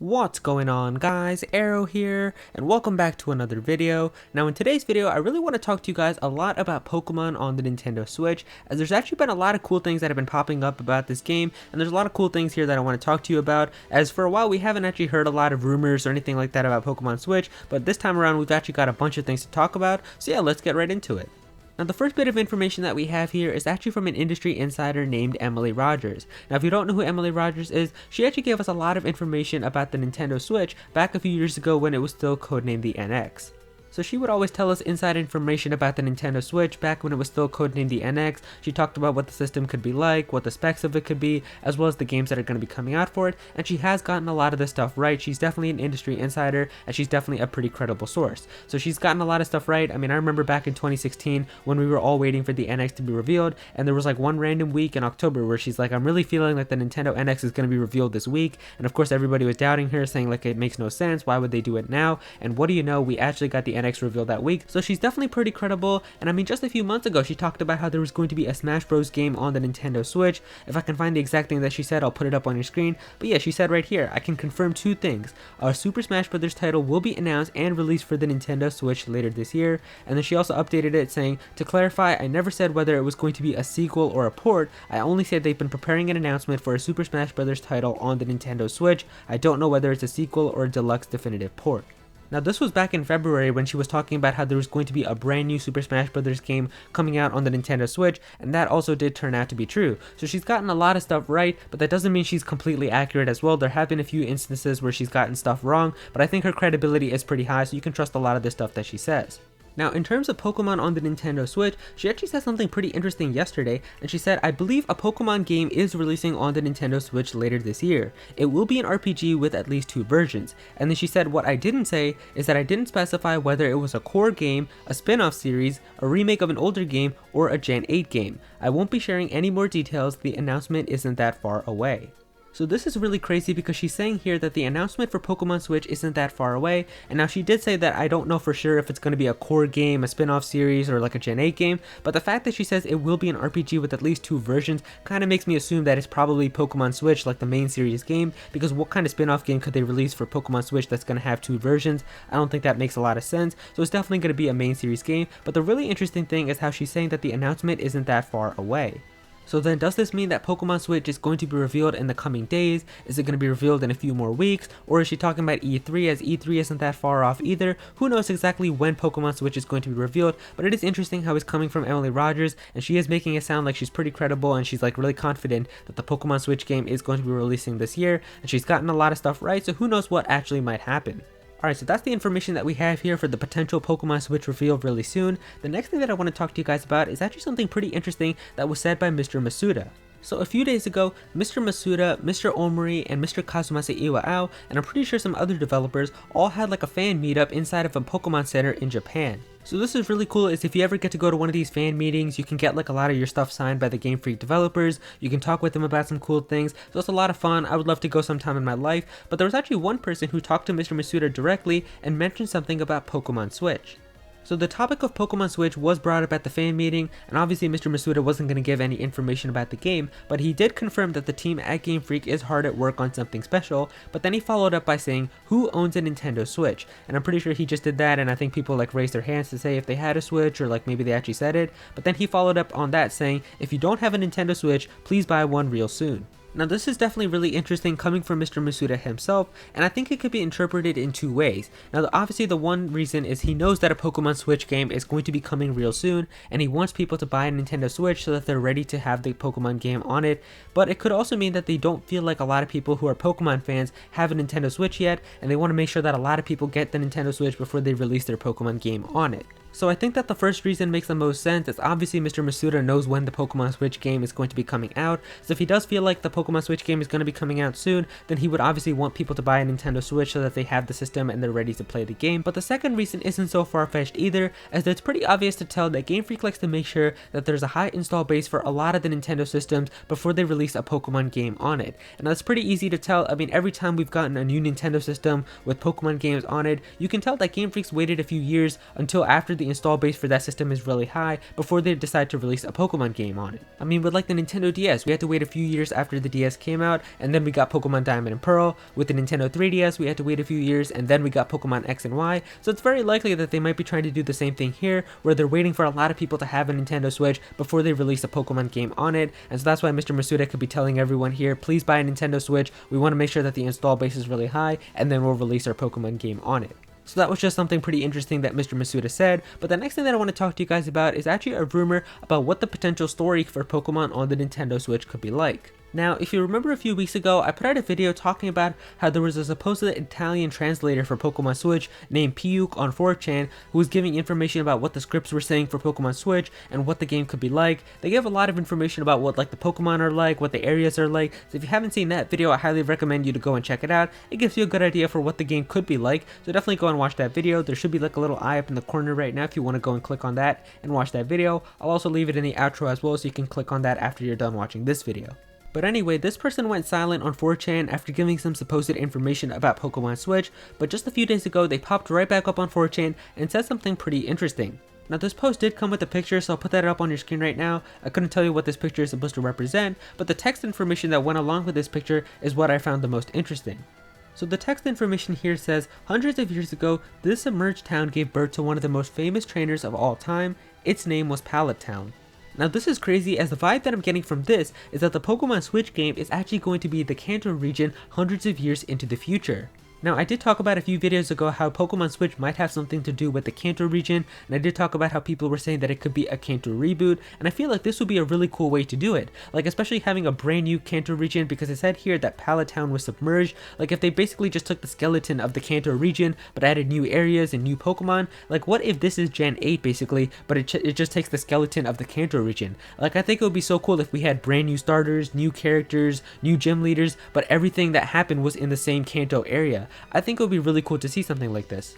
What's going on, guys? Aero here, and welcome back to another video. Now in today's video, I really want to talk to you guys a lot about Pokemon on the Nintendo Switch, as there's actually been a lot of cool things that have been popping up about this game, and there's a lot of cool things here that I want to talk to you about, as for a while we haven't actually heard a lot of rumors or anything like that about Pokemon Switch, but this time around we've actually got a bunch of things to talk about, so yeah, let's get right into it. Now the first bit of information that we have here is actually from an industry insider named Emily Rogers. Now if you don't know who Emily Rogers is, she actually gave us a lot of information about the Nintendo Switch back a few years ago when it was still codenamed the NX. So she would always tell us inside information about the Nintendo Switch back when it was still codenamed the NX. She talked about what the system could be like, what the specs of it could be, as well as the games that are going to be coming out for it, and she has gotten a lot of this stuff right. She's definitely an industry insider, and she's definitely a pretty credible source. So she's gotten a lot of stuff right. I mean, I remember back in 2016 when we were all waiting for the NX to be revealed, and there was like one random week in October where she's like, I'm really feeling like the Nintendo NX is going to be revealed this week, and of course everybody was doubting her, saying like it makes no sense, why would they do it now? And what do you know, we actually got the NX revealed that week. So she's definitely pretty credible, and I mean, just a few months ago she talked about how there was going to be a Smash Bros game on the Nintendo Switch. If I can find the exact thing that she said, I'll put it up on your screen, but yeah, she said right here, I can confirm two things. A Super Smash Bros title will be announced and released for the Nintendo Switch later this year, and then she also updated it saying, to clarify, I never said whether it was going to be a sequel or a port, I only said they've been preparing an announcement for a Super Smash Bros title on the Nintendo Switch. I don't know whether it's a sequel or a deluxe definitive port. Now this was back in February when she was talking about how there was going to be a brand new Super Smash Bros. Game coming out on the Nintendo Switch, and that also did turn out to be true. So she's gotten a lot of stuff right, but that doesn't mean she's completely accurate as well. There have been a few instances where she's gotten stuff wrong, but I think her credibility is pretty high, so you can trust a lot of the stuff that she says. Now, in terms of Pokemon on the Nintendo Switch, she actually said something pretty interesting yesterday, and she said, I believe a Pokemon game is releasing on the Nintendo Switch later this year. It will be an RPG with at least 2 versions. And then she said, what I didn't say is that I didn't specify whether it was a core game, a spin-off series, a remake of an older game, or a Gen 8 game. I won't be sharing any more details, the announcement isn't that far away. So this is really crazy because she's saying here that the announcement for Pokemon Switch isn't that far away, and now she did say that I don't know for sure if it's going to be a core game, a spin-off series, or like a Gen 8 game, but the fact that she says it will be an RPG with at least 2 versions kind of makes me assume that it's probably Pokemon Switch, like the main series game, because what kind of spin-off game could they release for Pokemon Switch that's going to have 2 versions? I don't think that makes a lot of sense, so it's definitely going to be a main series game, but the really interesting thing is how she's saying that the announcement isn't that far away. So then does this mean that Pokemon Switch is going to be revealed in the coming days? Is it going to be revealed in a few more weeks? Or is she talking about E3, as E3 isn't that far off either? Who knows exactly when Pokemon Switch is going to be revealed, but it is interesting how it's coming from Emily Rogers, and she is making it sound like she's pretty credible, and she's like really confident that the Pokemon Switch game is going to be releasing this year, and she's gotten a lot of stuff right, so who knows what actually might happen. Alright, so that's the information that we have here for the potential Pokemon Switch reveal really soon. The next thing that I want to talk to you guys about is actually something pretty interesting that was said by Mr. Masuda. So a few days ago, Mr. Masuda, Mr. Omori, and Mr. Kazumasa Iwao, and I'm pretty sure some other developers, all had like a fan meetup inside of a Pokemon Center in Japan. So this is really cool, is if you ever get to go to one of these fan meetings, you can get like a lot of your stuff signed by the Game Freak developers, you can talk with them about some cool things, so it's a lot of fun. I would love to go sometime in my life, but there was actually one person who talked to Mr. Masuda directly and mentioned something about Pokemon Switch. So the topic of Pokemon Switch was brought up at the fan meeting, and obviously Mr. Masuda wasn't going to give any information about the game, but he did confirm that the team at Game Freak is hard at work on something special, but then he followed up by saying, who owns a Nintendo Switch? And I'm pretty sure he just did that, and I think people like raised their hands to say if they had a Switch, or like maybe they actually said it, but then he followed up on that saying, if you don't have a Nintendo Switch, please buy one real soon. Now this is definitely really interesting coming from Mr. Masuda himself, and I think it could be interpreted in 2 ways. Now obviously the one reason is he knows that a Pokemon Switch game is going to be coming real soon, and he wants people to buy a Nintendo Switch so that they're ready to have the Pokemon game on it, but it could also mean that they don't feel like a lot of people who are Pokemon fans have a Nintendo Switch yet, and they want to make sure that a lot of people get the Nintendo Switch before they release their Pokemon game on it. So I think that the first reason makes the most sense, is obviously Mr. Masuda knows when the Pokemon Switch game is going to be coming out, so if he does feel like the Pokemon Switch game is going to be coming out soon, then he would obviously want people to buy a Nintendo Switch so that they have the system and they're ready to play the game. But the second reason isn't so far-fetched either, as it's pretty obvious to tell that Game Freak likes to make sure that there's a high install base for a lot of the Nintendo systems before they release a Pokemon game on it. And that's pretty easy to tell. I mean, every time we've gotten a new Nintendo system with Pokemon games on it, you can tell that Game Freak's waited a few years until after the install base for that system is really high before they decide to release a Pokemon game on it. I mean, with like the Nintendo DS, we had to wait a few years after the DS came out, and then we got Pokemon Diamond and Pearl. With the Nintendo 3DS, we had to wait a few years, and then we got Pokemon X and Y. So it's very likely that they might be trying to do the same thing here, where they're waiting for a lot of people to have a Nintendo Switch before they release a Pokemon game on it. And so that's why Mr. Masuda could be telling everyone here, please buy a Nintendo Switch. We want to make sure that the install base is really high, and then we'll release our Pokemon game on it. So that was just something pretty interesting that Mr. Masuda said. But the next thing that I want to talk to you guys about is actually a rumor about what the potential story for Pokemon on the Nintendo Switch could be like. Now, if you remember a few weeks ago, I put out a video talking about how there was a supposed Italian translator for Pokemon Switch named Piyuk on 4chan who was giving information about what the scripts were saying for Pokemon Switch and what the game could be like. They gave a lot of information about what like the Pokemon are like, what the areas are like. So if you haven't seen that video, I highly recommend you to go and check it out. It gives you a good idea for what the game could be like. So definitely go and watch that video. There should be like a little eye up in the corner right now if you want to go and click on that and watch that video. I'll also leave it in the outro as well so you can click on that after you're done watching this video. But anyway, this person went silent on 4chan after giving some supposed information about Pokemon Switch, but just a few days ago they popped right back up on 4chan and said something pretty interesting. Now this post did come with a picture, so I'll put that up on your screen right now. I couldn't tell you what this picture is supposed to represent, but the text information that went along with this picture is what I found the most interesting. So the text information here says, hundreds of years ago, this submerged town gave birth to one of the most famous trainers of all time. Its name was Pallet Town. Now this is crazy, as the vibe that I'm getting from this is that the Pokemon Switch game is actually going to be the Kanto region hundreds of years into the future. Now I did talk about a few videos ago how Pokemon Switch might have something to do with the Kanto region, and I did talk about how people were saying that it could be a Kanto reboot, and I feel like this would be a really cool way to do it. Like especially having a brand new Kanto region, because it said here that Pallet Town was submerged. Like if they basically just took the skeleton of the Kanto region but added new areas and new Pokemon, like what if this is Gen 8 basically, but it just takes the skeleton of the Kanto region. Like I think it would be so cool if we had brand new starters, new characters, new gym leaders, but everything that happened was in the same Kanto area. I think it would be really cool to see something like this.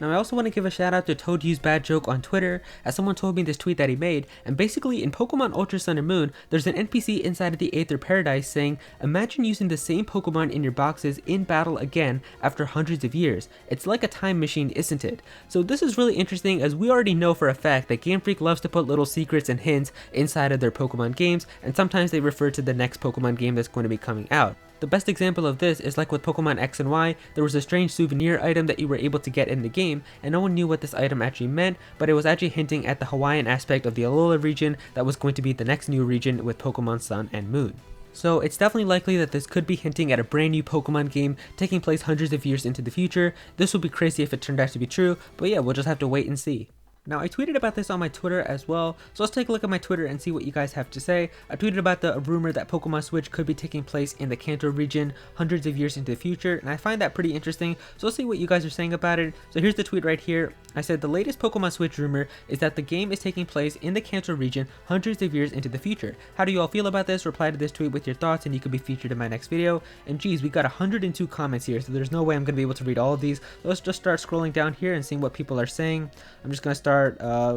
Now I also want to give a shout out to Toad Used Bad Joke on Twitter, as someone told me this tweet that he made, and basically in Pokemon Ultra Sun and Moon, there's an NPC inside of the Aether Paradise saying, imagine using the same Pokemon in your boxes in battle again after hundreds of years. It's like a time machine, isn't it? So this is really interesting, as we already know for a fact that Game Freak loves to put little secrets and hints inside of their Pokemon games, and sometimes they refer to the next Pokemon game that's going to be coming out. The best example of this is like with Pokemon X and Y, there was a strange souvenir item that you were able to get in the game, and no one knew what this item actually meant, but it was actually hinting at the Hawaiian aspect of the Alola region that was going to be the next new region with Pokemon Sun and Moon. So it's definitely likely that this could be hinting at a brand new Pokemon game taking place hundreds of years into the future. This would be crazy if it turned out to be true, but yeah, we'll just have to wait and see. Now I tweeted about this on my Twitter as well, so let's take a look at my Twitter and see what you guys have to say. I tweeted about the rumor that Pokemon Switch could be taking place in the Kanto region hundreds of years into the future, and I find that pretty interesting, so let's see what you guys are saying about it. So here's the tweet right here. I said the latest Pokemon Switch rumor is that the game is taking place in the Kanto region hundreds of years into the future. How do you all feel about this? Reply to this tweet with your thoughts and you could be featured in my next video. And geez, we got 102 comments here, so there's no way I'm going to be able to read all of these. So let's just start scrolling down here and seeing what people are saying. I'm just going to start,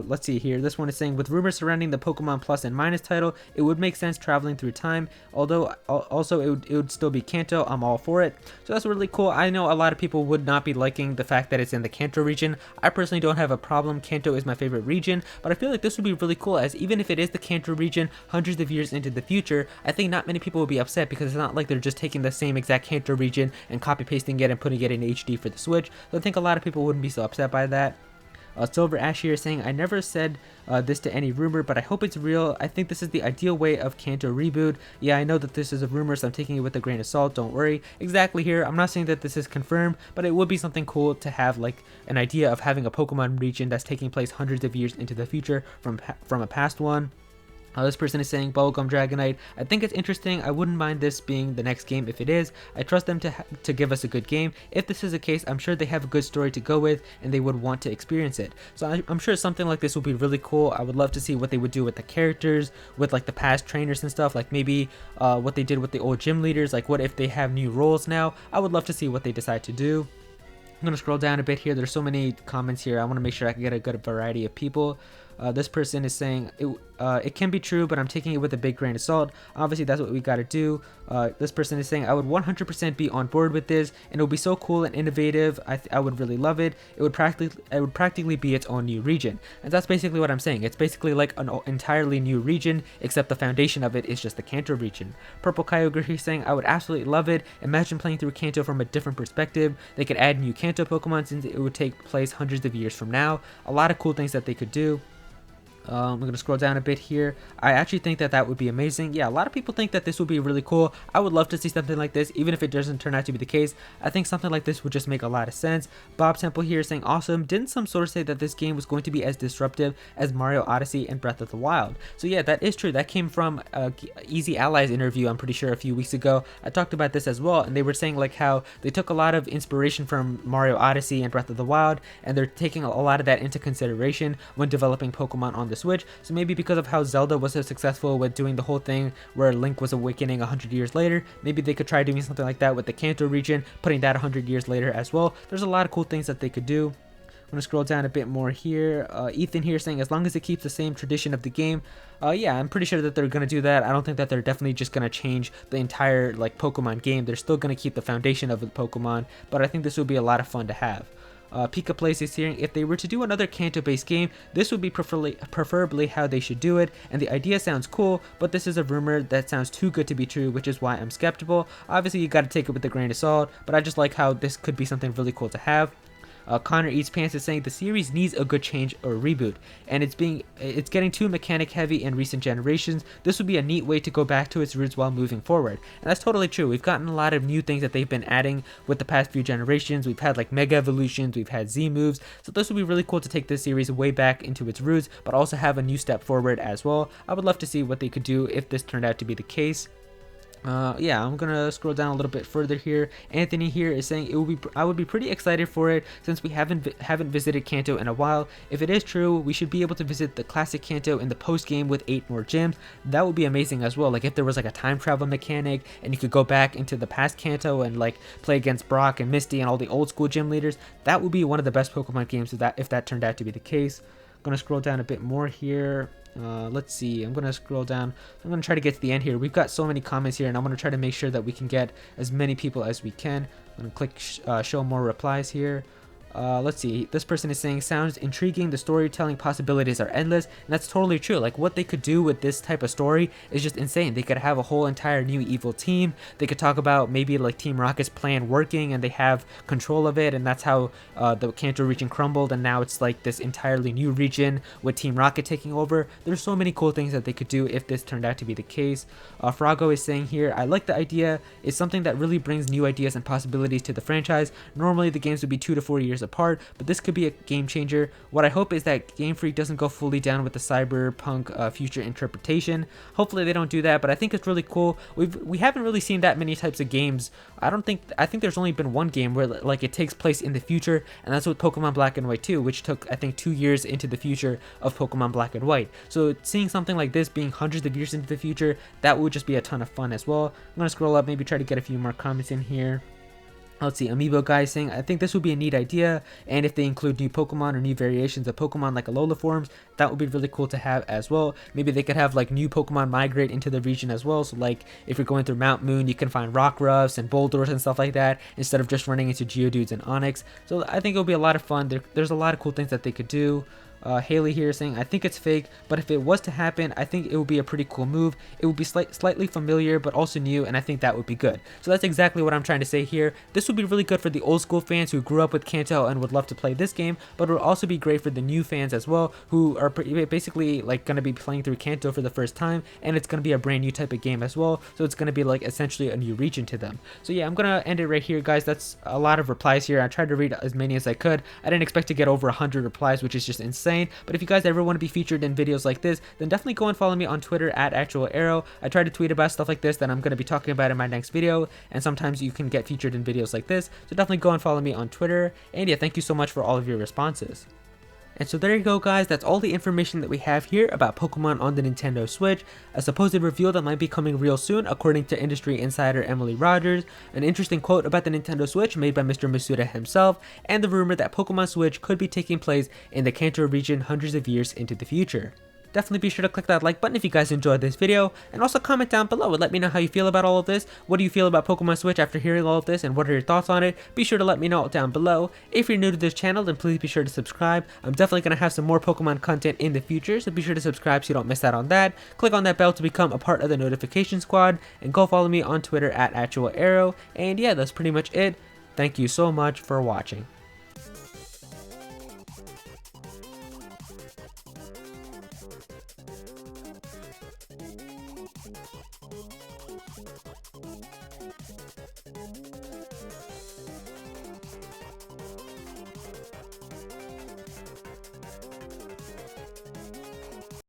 let's see here. This one is saying, with rumors surrounding the Pokemon Plus and Minus title, it would make sense traveling through time, although also it would still be Kanto. I'm all for it. So that's really cool. I know a lot of people would not be liking the fact that it's in the Kanto region. I personally don't have a problem. Kanto is my favorite region, but I feel like this would be really cool, as even if it is the Kanto region hundreds of years into the future, I think not many people will be upset, because it's not like they're just taking the same exact Kanto region and copy pasting it and putting it in HD for the Switch. So I think a lot of people wouldn't be so upset by that. Silver Ash here saying, I never said this to any rumor, but I hope it's real. I think this is the ideal way of Kanto reboot. Yeah, I know that this is a rumor, so I'm taking it with a grain of salt. Don't worry. Exactly here. I'm not saying that this is confirmed, but it would be something cool to have like an idea of having a Pokemon region that's taking place hundreds of years into the future from a past one. This person is saying, Bubblegum Dragonite, I think it's interesting. I wouldn't mind this being the next game if it is. I trust them to give us a good game. If this is the case, I'm sure they have a good story to go with and they would want to experience it. So I'm sure something like this would be really cool. I would love to see what they would do with the characters, with like the past trainers and stuff, like maybe what they did with the old gym leaders. Like what if they have new roles now? I would love to see what they decide to do. I'm going to scroll down a bit here. There's so many comments here. I want to make sure I can get a good variety of people. This person is saying it can be true, but I'm taking it with a big grain of salt. Obviously, that's what we got to do. This person is saying I would 100% be on board with this, and it would be so cool and innovative. I would really love it. It would practically be its own new region, and that's basically what I'm saying. It's basically like an entirely new region, except the foundation of it is just the Kanto region. Purple Kyogre here saying I would absolutely love it. Imagine playing through Kanto from a different perspective. They could add new Kanto Pokemon since it would take place hundreds of years from now. A lot of cool things that they could do. I'm going to scroll down a bit here. I actually think that would be amazing. Yeah, a lot of people think that this would be really cool. I would love to see something like this, even if it doesn't turn out to be the case. I think something like this would just make a lot of sense. Bob Temple here saying awesome. Didn't some source say that this game was going to be as disruptive as Mario Odyssey and Breath of the Wild? So yeah, that is true. That came from Easy Allies interview, I'm pretty sure, a few weeks ago. I talked about this as well, and they were saying like how they took a lot of inspiration from Mario Odyssey and Breath of the Wild, and they're taking a lot of that into consideration when developing Pokemon on the Switch. So maybe because of how Zelda was so successful with doing the whole thing where Link was awakening 100 years later, maybe they could try doing something like that with the Kanto region, putting that 100 years later as well. There's a lot of cool things that they could do. I'm going to scroll down a bit more here. Ethan here saying as long as it keeps the same tradition of the game, yeah, I'm pretty sure that they're going to do that. I don't think that they're definitely just going to change the entire like Pokemon game. They're still going to keep the foundation of the Pokemon, but I think this would be a lot of fun to have. Pika Place is here. If they were to do another Kanto-based game, this would be preferably how they should do it, and the idea sounds cool, but this is a rumor that sounds too good to be true, which is why I'm skeptical. Obviously, you got to take it with a grain of salt, but I just like how this could be something really cool to have. Connor Eats Pants is saying the series needs a good change or reboot, and it's getting too mechanic heavy in recent generations. This would be a neat way to go back to its roots while moving forward, and that's totally true. We've gotten a lot of new things that they've been adding with the past few generations. We've had like Mega Evolutions, we've had Z moves, so this would be really cool to take this series way back into its roots, but also have a new step forward as well. I would love to see what they could do if this turned out to be the case. Yeah, I'm gonna scroll down a little bit further here. Anthony here is saying I would be pretty excited for it since we haven't visited Kanto in a while. If it is true, we should be able to visit the classic Kanto in the post game with 8 more gyms. That would be amazing as well. Like if there was like a time travel mechanic and you could go back into the past Kanto and like play against Brock and Misty and all the old school gym leaders. That would be one of the best Pokemon games if that turned out to be the case. I'm gonna scroll down a bit more here. Let's see, I'm gonna scroll down. I'm gonna try to get to the end here. We've got so many comments here, and I'm gonna try to make sure that we can get as many people as we can. I'm gonna click show more replies here. Let's see, this person is saying sounds intriguing, the storytelling possibilities are endless, and that's totally true. Like what they could do with this type of story is just insane. They could have a whole entire new evil team. They could talk about maybe like Team Rocket's plan working and they have control of it, and that's how the Kanto region crumbled, and now it's like this entirely new region with Team Rocket taking over. There's so many cool things that they could do if this turned out to be the case. Frago is saying here, I like the idea. It's something that really brings new ideas and possibilities to the franchise. Normally the games would be 2 to 4 years apart, but this could be a game changer. What I hope is that Game Freak doesn't go fully down with the cyberpunk future interpretation. Hopefully they don't do that, but I think it's really cool. We haven't really seen that many types of games. I think there's only been one game where like it takes place in the future, and that's with Pokemon Black and White 2, which took I think 2 years into the future of Pokemon Black and White. So seeing something like this being hundreds of years into the future, that would just be a ton of fun as well. I'm gonna scroll up, maybe try to get a few more comments in here. Let's see, Amiibo Guy saying, I think this would be a neat idea, and if they include new Pokemon or new variations of Pokemon like Alola forms, that would be really cool to have as well. Maybe they could have like new Pokemon migrate into the region as well, so like if you're going through Mount Moon, you can find Rockruffs and Boulders and stuff like that, instead of just running into Geodudes and Onix. So I think it would be a lot of fun. There's a lot of cool things that they could do. Haley here saying, I think it's fake, but if it was to happen, I think it would be a pretty cool move. It would be slightly familiar, but also new, and I think that would be good. So that's exactly what I'm trying to say here. This would be really good for the old school fans who grew up with Kanto and would love to play this game, but it would also be great for the new fans as well, who are basically like going to be playing through Kanto for the first time, and it's going to be a brand new type of game as well, so it's going to be like essentially a new region to them. So yeah, I'm going to end it right here, guys. That's a lot of replies here. I tried to read as many as I could. I didn't expect to get over 100 replies, which is just insane. But if you guys ever want to be featured in videos like this, then definitely go and follow me on Twitter at @ActualAero. I try to tweet about stuff like this that I'm going to be talking about in my next video, and sometimes you can get featured in videos like this, so definitely go and follow me on Twitter. And yeah, thank you so much for all of your responses. And so there you go guys, that's all the information that we have here about Pokemon on the Nintendo Switch, a supposed reveal that might be coming real soon according to industry insider Emily Rogers, an interesting quote about the Nintendo Switch made by Mr. Masuda himself, and the rumor that Pokemon Switch could be taking place in the Kanto region hundreds of years into the future. Definitely be sure to click that like button if you guys enjoyed this video, and also comment down below and let me know how you feel about all of this. What do you feel about Pokemon Switch after hearing all of this, and what are your thoughts on it? Be sure to let me know down below. If you're new to this channel, then please be sure to subscribe. I'm definitely going to have some more Pokemon content in the future, so be sure to subscribe so you don't miss out on that. Click on that bell to become a part of the notification squad, and go follow me on Twitter at @Aero. And yeah, that's pretty much it. Thank you so much for watching.